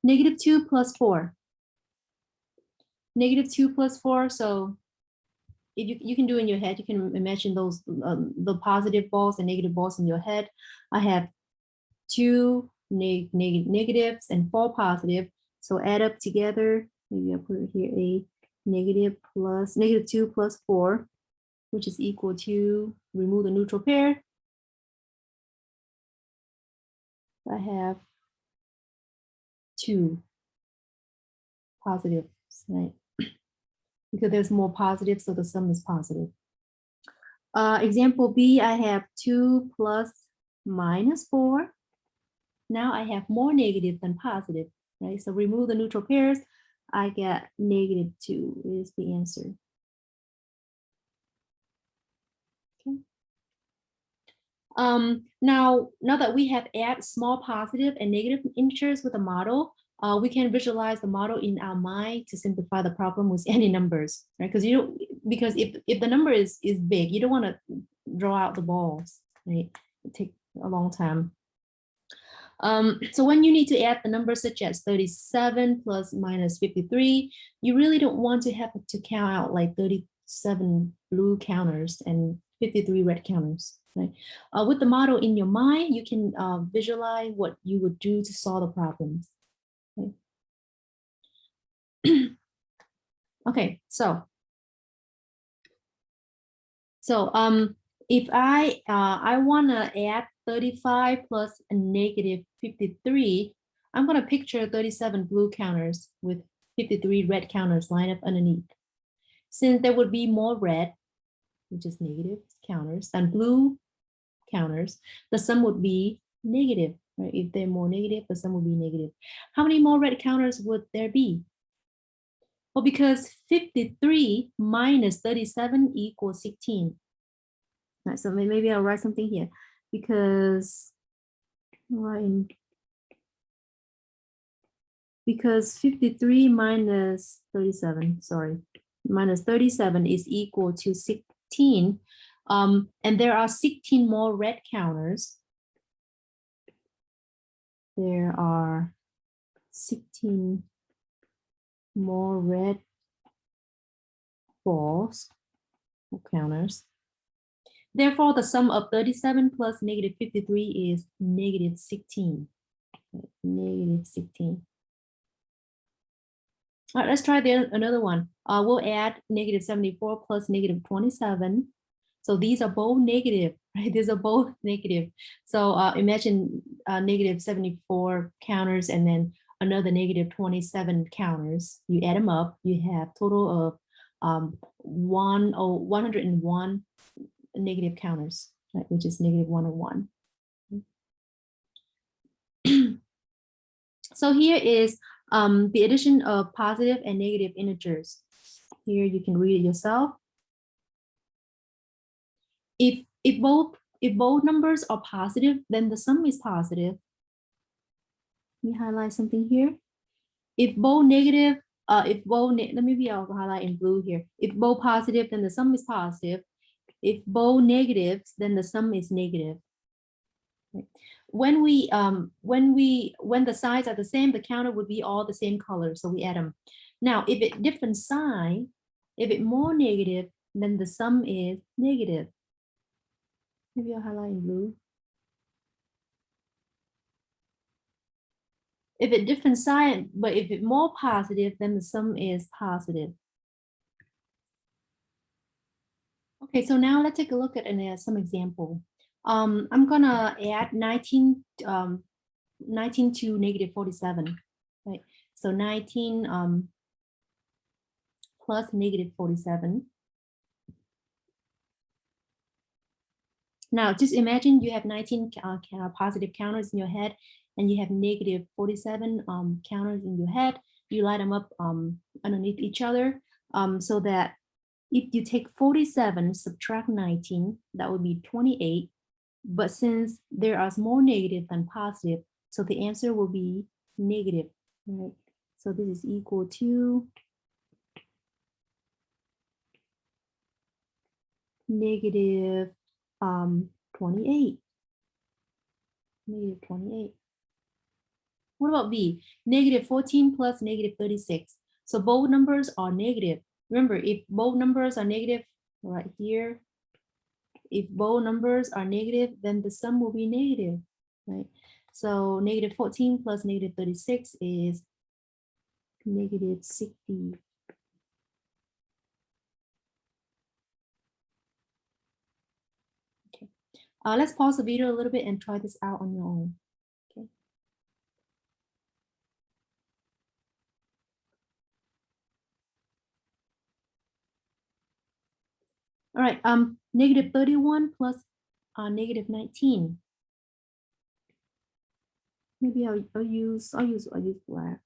-2 plus 4. -2 plus 4, so if you can do in your head, you can imagine those the positive balls and negative balls in your head. I have 2 negatives and 4 positive, so add up together. Maybe I'll put it here, a -2 plus 4, which is equal to, remove the neutral pair. I have 2 positives, right? Because there's more positive, so the sum is positive. Example B, I have 2 plus -4. Now I have more negative than positive, right? So remove the neutral pairs, I get -2 is the answer. Okay. Now that we have added small positive and negative integers with a model, we can visualize the model in our mind to simplify the problem with any numbers, right? Because if the number is big, you don't want to draw out the balls, right? It takes a long time. So when you need to add the numbers such as 37 plus -53, you really don't want to have to count out like 37 blue counters and 53 red counters, right? With the model in your mind, you can visualize what you would do to solve the problems. Okay, okay, so if I want to add 35 plus a -53, I'm going to picture 37 blue counters with 53 red counters lined up underneath. Since there would be more red, which is negative counters, than blue counters, the sum would be negative, right? If they're more negative, the sum would be negative. How many more red counters would there be? Well, because 53 minus 37 equals 16. Right, so maybe I'll write something here, because 53 minus 37, minus 37 is equal to 16. And there are 16 more red counters. There are 16 more red balls or counters. Therefore, the sum of 37 plus -53 is -16. -16. All right, let's try another one. We'll add -74 plus -27. So these are both negative, right? These are both negative. So imagine -74 counters and then another -27 counters. You add them up, you have total of 101 negative counters, right? Which is -101. So here is the addition of positive and negative integers. Here you can read it yourself. If both numbers are positive, then the sum is positive. Let me highlight something here. If both negative, maybe I'll highlight in blue here. If both positive, then the sum is positive. If both negatives, then the sum is negative. When the sides are the same, the counter would be all the same color, so we add them. Now, if it different sign, if it more negative, then the sum is negative. Maybe I'll highlight in blue. If it different sign, but if it more positive, then the sum is positive. Okay, so now let's take a look at some example. I'm gonna add 19 to -47, right? So 19 plus -47. Now just imagine you have 19 positive counters in your head, and you have -47 counters in your head. You line them up underneath each other, so that if you take 47, subtract 19, that would be 28. But since there are more negative than positive, so the answer will be negative, right? So this is equal to negative 28. Negative 28. What about B? Negative 14 plus negative 36. So both numbers are negative. Remember, if both numbers are negative, right here, if both numbers are negative, then the sum will be negative, right? So negative 14 plus negative 36 is negative 60. Okay. Let's pause the video a little bit and try this out on your own. Okay. All right. Negative 31 plus negative 19. Maybe I'll use black.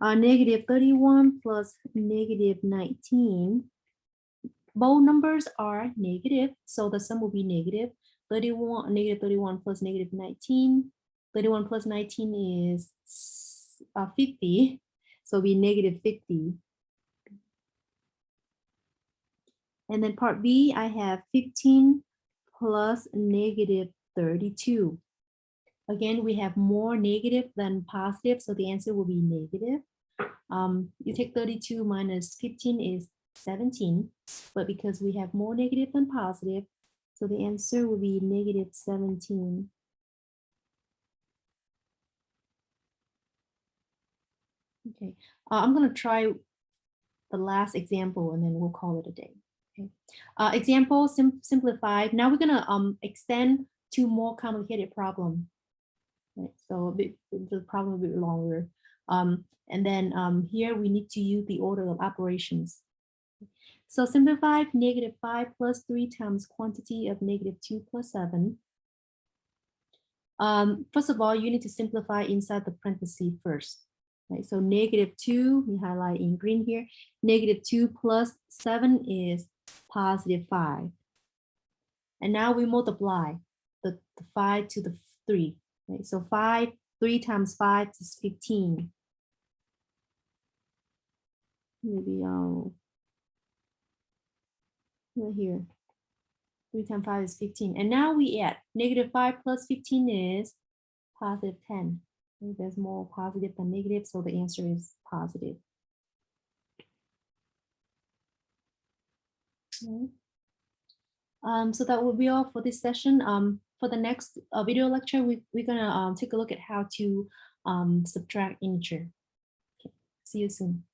Negative 31 plus negative 19. Both numbers are negative, so the sum will be negative. 31, negative 31 plus negative 19. 31 plus 19 is 50, so it'll be negative 50. And then part B, I have 15 plus negative 32. Again, we have more negative than positive, so the answer will be negative. You take 32 minus 15 is 17, but because we have more negative than positive, so the answer will be negative 17. Okay, I'm gonna try the last example and then we'll call it a day. Okay. Example simplified. Now we're gonna extend to more complicated problem. Right? So the problem a bit longer. And then here we need to use the order of operations. So simplify negative 5 plus 3 times quantity of negative 2 plus 7. First of all, you need to simplify inside the parenthesis first. Right? So negative 2, we highlight in green here. Negative 2 plus 7 is positive 5. And now we multiply the 5 to the 3. Right? So 3 times 5 is 15. Maybe right here. 3 times 5 is 15. And now we add negative 5 plus 15 is positive 10. Okay, there's more positive than negative, so the answer is positive. Okay. So that will be all for this session. For the next video lecture, we're gonna take a look at how to subtract integer. Okay. See you soon.